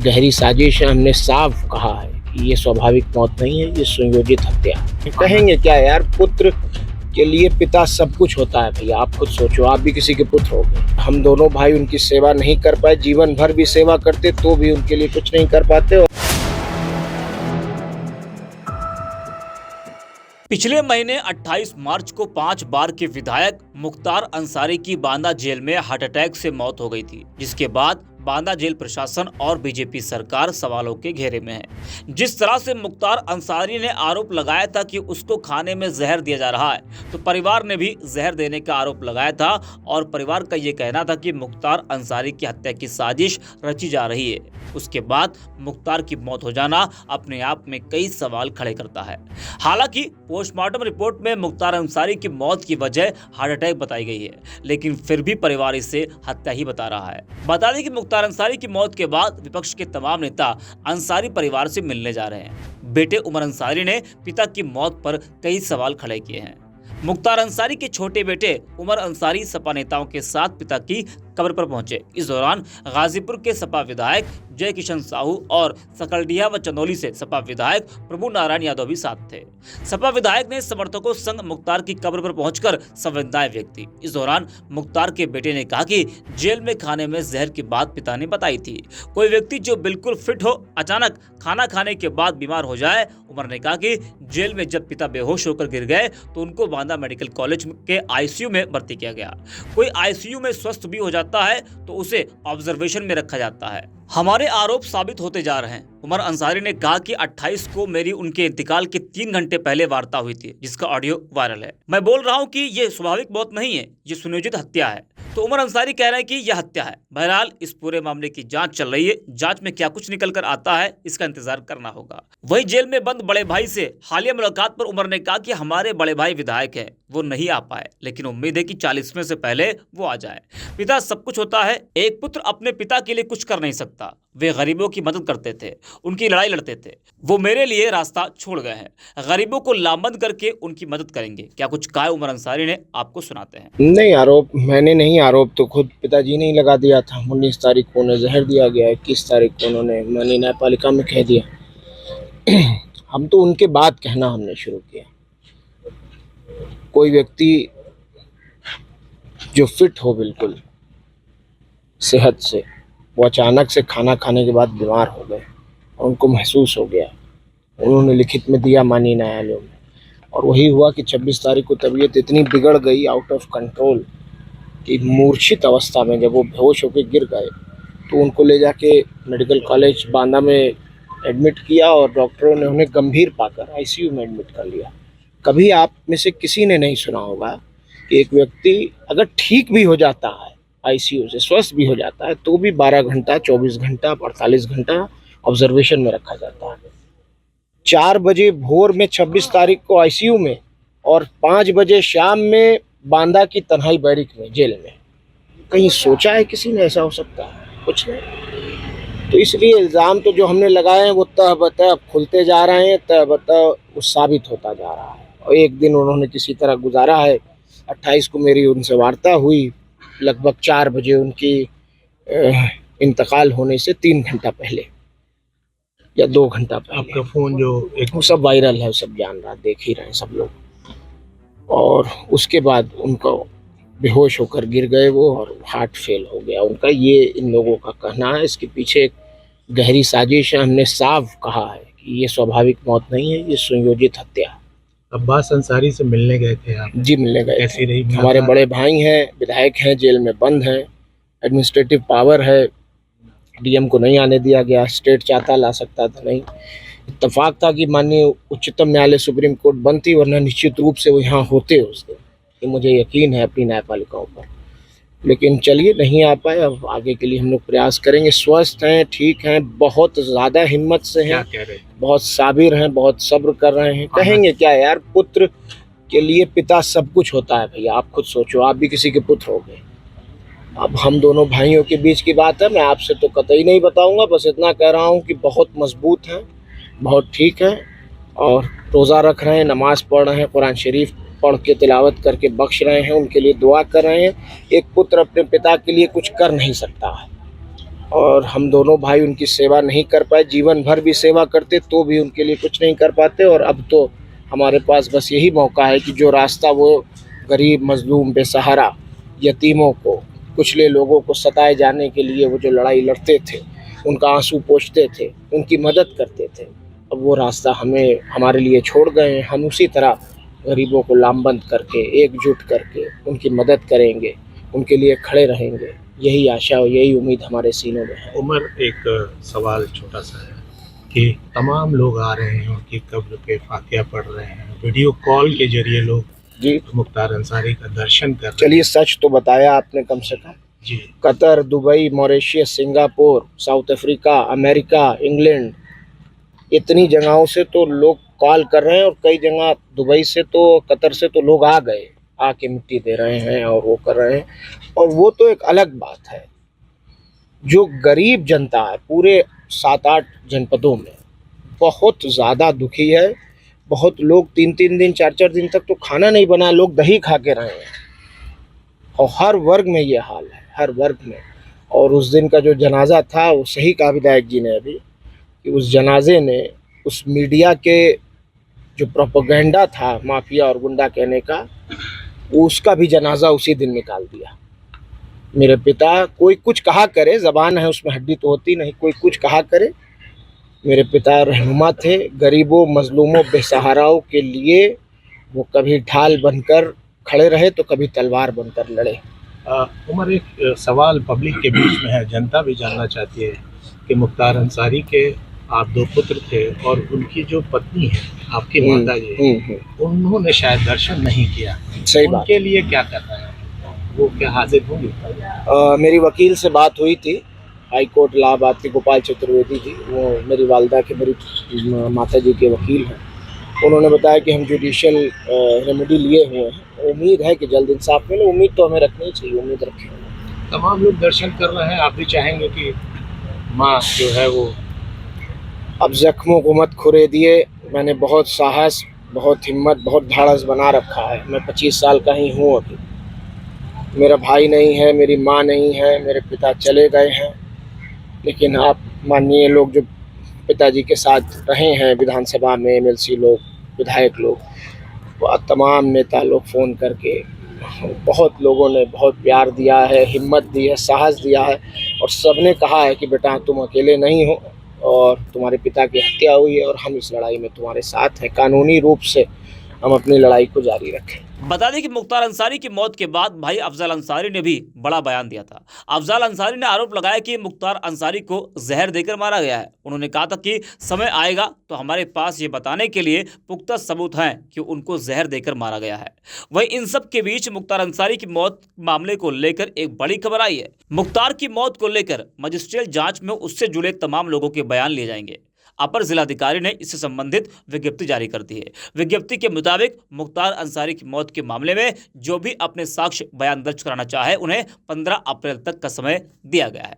गहरी साजिश है। हमने साफ कहा है कि ये स्वाभाविक मौत नहीं है, ये सुनियोजित हत्या है। कहेंगे क्या यार, पुत्र के लिए पिता सब कुछ होता है भैया। आप खुद सोचो, आप भी किसी के पुत्र हो गए। हम दोनों भाई उनकी सेवा नहीं कर पाए, जीवन भर भी सेवा करते तो भी उनके लिए कुछ नहीं कर पाते। पिछले महीने 28 मार्च को 5 बार के विधायक मुख्तार अंसारी की बांदा जेल में हार्ट अटैक से मौत हो गई थी, जिसके बाद बांदा जेल प्रशासन और बीजेपी सरकार सवालों के घेरे में है। जिस तरह से मुख्तार अंसारी ने आरोप लगाया था कि उसको खाने में जहर दिया जा रहा है, तो परिवार ने भी जहर देने का आरोप लगाया था और परिवार का ये कहना था कि मुख्तार अंसारी की हत्या की साजिश रची जा रही है। उसके बाद मुख्तार की मौत हो जाना अपने आप में कई सवाल खड़े करता है। हालांकि पोस्टमार्टम रिपोर्ट में मुख्तार अंसारी की मौत की वजह हार्ट अटैक बताई गई है, लेकिन फिर भी परिवार इसे हत्या ही बता रहा है। बता दें कि मुख्तार अंसारी की मौत के बाद विपक्ष के तमाम नेता अंसारी परिवार से मिलने जा रहे हैं। बेटे उमर अंसारी ने पिता की मौत पर कई सवाल खड़े किए हैं। मुख्तार अंसारी के छोटे बेटे उमर अंसारी सपा नेताओं के साथ पिता की कब्र पर पहुंचे। इस दौरान गाजीपुर के सपा विधायक जय किशन साहू और सकलडीहा व चंदौली से सपा विधायक प्रभु नारायण यादव भी साथ थे। सपा विधायक ने समर्थकों संग मुख्तार की कब्र पर पहुंचकर संवेदनाएं व्यक्त की। इस दौरान मुख्तार के बेटे ने कहा कि जेल में खाने में जहर की बात पिता ने बताई थी। कोई व्यक्ति जो बिल्कुल फिट हो अचानक खाना खाने के बाद बीमार हो जाए। उमर ने कहा कि जेल में जब पिता बेहोश होकर गिर गए तो उनको बांदा मेडिकल कॉलेज के आईसीयू में भर्ती किया गया। कोई आईसीयू में स्वस्थ भी हो जाता है तो उसे ऑब्जर्वेशन में रखा जाता है। हमारे आरोप साबित होते जा रहे हैं। उमर अंसारी ने कहा कि 28 को मेरी उनके इंतकाल के 3 घंटे पहले वार्ता हुई थी, जिसका ऑडियो वायरल है। मैं बोल रहा हूं कि ये स्वाभाविक मौत नहीं है, ये सुनियोजित हत्या है। तो उमर अंसारी कह रहे हैं कि यह हत्या है। बहरहाल इस पूरे मामले की जांच चल रही है। जांच में क्या कुछ निकल कर आता है, इसका इंतजार करना होगा। वहीं जेल में बंद बड़े भाई से हालिया मुलाकात पर उमर ने कहा कि हमारे बड़े भाई विधायक हैं, वो नहीं आ पाए, लेकिन उम्मीद है कि 40वें से पहले वो आ जाए। पिता सब कुछ होता है। एक पुत्र अपने पिता के लिए कुछ कर नहीं सकता। वे गरीबों की मदद करते थे, उनकी लड़ाई लड़ते थे। वो मेरे लिए रास्ता छोड़ गए हैं। गरीबों को लामबंद करके उनकी मदद करेंगे। क्या कुछ कहा उमर अंसारी ने, आपको सुनाते हैं। नहीं, आरोप मैंने नहीं, आरोप तो खुद पिताजी ने ही लगा दिया था। 19 तारीख को उन्हें जहर दिया गया, 21 तारीख को उन्होंने मनी न्यायपालिका में कह दिया। हम तो उनके बाद कहना हमने शुरू किया। कोई व्यक्ति जो फिट हो बिल्कुल सेहत से, वो अचानक से खाना खाने के बाद बीमार हो गए और उनको महसूस हो गया। उन्होंने लिखित में दिया माननीय न्यायालय में, और वही हुआ कि 26 तारीख को तबीयत इतनी बिगड़ गई, आउट ऑफ कंट्रोल, कि मूर्छित अवस्था में जब वो बेहोश होकर गिर गए तो उनको ले जाके मेडिकल कॉलेज बांदा में एडमिट किया और डॉक्टरों ने उन्हें गंभीर पाकर आईसीयू में एडमिट कर लिया। कभी आप में से किसी ने नहीं सुना होगा कि एक व्यक्ति अगर ठीक भी हो जाता है, आईसीयू से स्वस्थ भी हो जाता है, तो भी 12 घंटा, 24 घंटा, 48 घंटा ऑब्जर्वेशन में रखा जाता है। 4 बजे भोर में 26 तारीख को आईसीयू में और 5 बजे शाम में बांदा की तन्हाई बैरिक में, जेल में। कहीं सोचा है किसी ने ऐसा हो सकता है? कुछ नहीं। तो इसलिए इल्ज़ाम तो जो हमने लगाए हैं वो तह बतह अब खुलते जा रहे हैं, तह बतह वो साबित होता जा रहा है। और एक दिन उन्होंने किसी तरह गुजारा है। 28 को मेरी उनसे वार्ता हुई, लगभग 4 बजे उनकी इंतकाल होने से 3 घंटा पहले या 2 घंटा पहले। आपका फ़ोन जो वो सब वायरल है, सब जान रहा, देख ही रहे हैं सब लोग। और उसके बाद उनको बेहोश होकर गिर गए वो, और हार्ट फेल हो गया उनका। ये इन लोगों का कहना है। इसके पीछे एक गहरी साजिश है। हमने साफ कहा है कि ये स्वाभाविक मौत नहीं है, ये सुनियोजित हत्या है। अब्बास अंसारी से मिलने गए थे आप? जी, मिलने गए। कैसी रही? हमारे बड़े भाई हैं, विधायक हैं, जेल में बंद हैं, एडमिनिस्ट्रेटिव पावर है, डीएम को नहीं आने दिया गया। स्टेट चाहता ला सकता था, नहीं। इत्तेफाक था कि माननीय उच्चतम न्यायालय सुप्रीम कोर्ट बंद थी, वरना निश्चित रूप से वो यहाँ होते उस दिन, कि मुझे यकीन है अपनी न्यायपालिकाओं पर। लेकिन चलिए, नहीं आ पाए। अब आगे के लिए हम लोग प्रयास करेंगे। स्वस्थ हैं, ठीक हैं, बहुत ज़्यादा हिम्मत से हैं, बहुत साबिर हैं, बहुत सब्र कर रहे हैं। कहेंगे क्या यार, पुत्र के लिए पिता सब कुछ होता है भैया। आप खुद सोचो, आप भी किसी के पुत्र हो गए। अब हम दोनों भाइयों के बीच की बात है, मैं आपसे तो कतई नहीं बताऊंगा। बस इतना कह रहा हूँ कि बहुत मजबूत हैं, बहुत ठीक हैं, और रोज़ा रख रहे हैं, नमाज़ पढ़ रहे हैं, कुरान शरीफ पढ़ के तिलावत करके बख्श रहे हैं, उनके लिए दुआ कर रहे हैं। एक पुत्र अपने पिता के लिए कुछ कर नहीं सकता है, और हम दोनों भाई उनकी सेवा नहीं कर पाए। जीवन भर भी सेवा करते तो भी उनके लिए कुछ नहीं कर पाते, और अब तो हमारे पास बस यही मौका है कि जो रास्ता वो गरीब, मजलूम, बेसहारा, यतीमों को, कुचले लोगों को सताए जाने के लिए वो जो लड़ाई लड़ते थे, उनका आंसू पोंछते थे, उनकी मदद करते थे, अब वो रास्ता हमें हमारे लिए छोड़ गए हैं। हम उसी तरह गरीबों को लामबंद करके, एकजुट करके उनकी मदद करेंगे, उनके लिए खड़े रहेंगे। यही आशा और यही उम्मीद हमारे सीनों में है। उमर, एक सवाल छोटा सा है कि तमाम लोग आ रहे हैं, उनकी कब्र पे फातिहा पढ़ रहे हैं, वीडियो कॉल के जरिए लोग जी, मुख्तार अंसारी का दर्शन कर रहे चलिए सच तो बताया आपने कम से कम। हैं। जी, Qatar, Dubai, Mauritius, Singapore, South Africa, America, England, इतनी जगहों से तो लोग कॉल कर रहे हैं, और कई जगह दुबई से तो, कतर से तो लोग आ गए, आके मिट्टी दे रहे हैं और वो कर रहे हैं। और वो तो एक अलग बात है, जो गरीब जनता है पूरे 7-8 जनपदों में बहुत ज़्यादा दुखी है। बहुत लोग 3-3 दिन, 4-4 दिन तक तो खाना नहीं बना, लोग दही खा के रहे हैं। और हर वर्ग में ये हाल है, हर वर्ग में। और उस दिन का जो जनाजा था, वो सही कहा विधायक जी ने अभी, कि उस जनाजे ने उस मीडिया के जो प्रोपेगेंडा था माफिया और गुंडा कहने का, उसका भी जनाजा उसी दिन निकाल दिया। मेरे पिता, कोई कुछ कहा करे, ज़बान है उसमें हड्डी तो होती नहीं, कोई कुछ कहा करे, मेरे पिता रहनुमा थे। गरीबों, मजलूमों, बेसहाराओं के लिए वो कभी ढाल बनकर खड़े रहे तो कभी तलवार बनकर लड़े। उमर, एक सवाल पब्लिक के बीच में है, जनता भी जानना चाहती है कि मुख्तार अंसारी के आप 2 पुत्र थे और उनकी जो पत्नी है, आपकी माता जी, उन्होंने शायद दर्शन नहीं किया। सही बात। उनके लिए क्या करना है, वो क्या हाजिर होंगे? मेरी वकील से बात हुई थी, हाई कोर्ट इलाहाबाद की गोपाल चतुर्वेदी जी, वो मेरी वालदा के, मेरी माता जी के वकील हैं। उन्होंने बताया कि हम जुडिशियल रेमेडी लिए हुए हैं, उम्मीद है कि जल्द इंसाफ मिले। उम्मीद तो हमें रखनी चाहिए, उम्मीद रखें। तमाम लोग दर्शन कर रहे हैं, आप भी चाहेंगे कि माँ जो है वो? अब जख्मों को मत खुरे दिए। मैंने बहुत साहस, बहुत हिम्मत, बहुत ढाढ़स बना रखा है। मैं 25 साल का ही हूँ अभी। मेरा भाई नहीं है, मेरी माँ नहीं है, मेरे पिता चले गए हैं, लेकिन आप मानिए, लोग जो पिताजी के साथ रहे हैं विधानसभा में, एमएलसी लोग, विधायक लोग, वो तमाम नेता लोग फ़ोन करके, बहुत लोगों ने बहुत प्यार दिया है, हिम्मत दी है, साहस दिया है, और सबने कहा है कि बेटा तुम अकेले नहीं हो, और तुम्हारे पिता की हत्या हुई है और हम इस लड़ाई में तुम्हारे साथ हैं। कानूनी रूप से हम अपनी लड़ाई को जारी रखें। बता दें कि मुख्तार अंसारी की मौत के बाद भाई अफजल अंसारी ने भी बड़ा बयान दिया था। अफजल अंसारी ने आरोप लगाया कि मुख्तार अंसारी को जहर देकर मारा गया है। उन्होंने कहा था कि समय आएगा तो हमारे पास ये बताने के लिए पुख्ता सबूत हैं कि उनको जहर देकर मारा गया है। वहीं इन सब के बीच मुख्तार अंसारी की मौत मामले को लेकर एक बड़ी खबर आई है। मुख्तार की मौत को लेकर मजिस्ट्रियल जांच में उससे जुड़े तमाम लोगों के बयान लिए जाएंगे। अपर जिलाधिकारी ने इससे संबंधित विज्ञप्ति जारी कर दी है। विज्ञप्ति के मुताबिक मुख्तार अंसारी की मौत के मामले में जो भी अपने साक्ष्य बयान दर्ज कराना चाहे, उन्हें 15 अप्रैल तक का समय दिया गया है।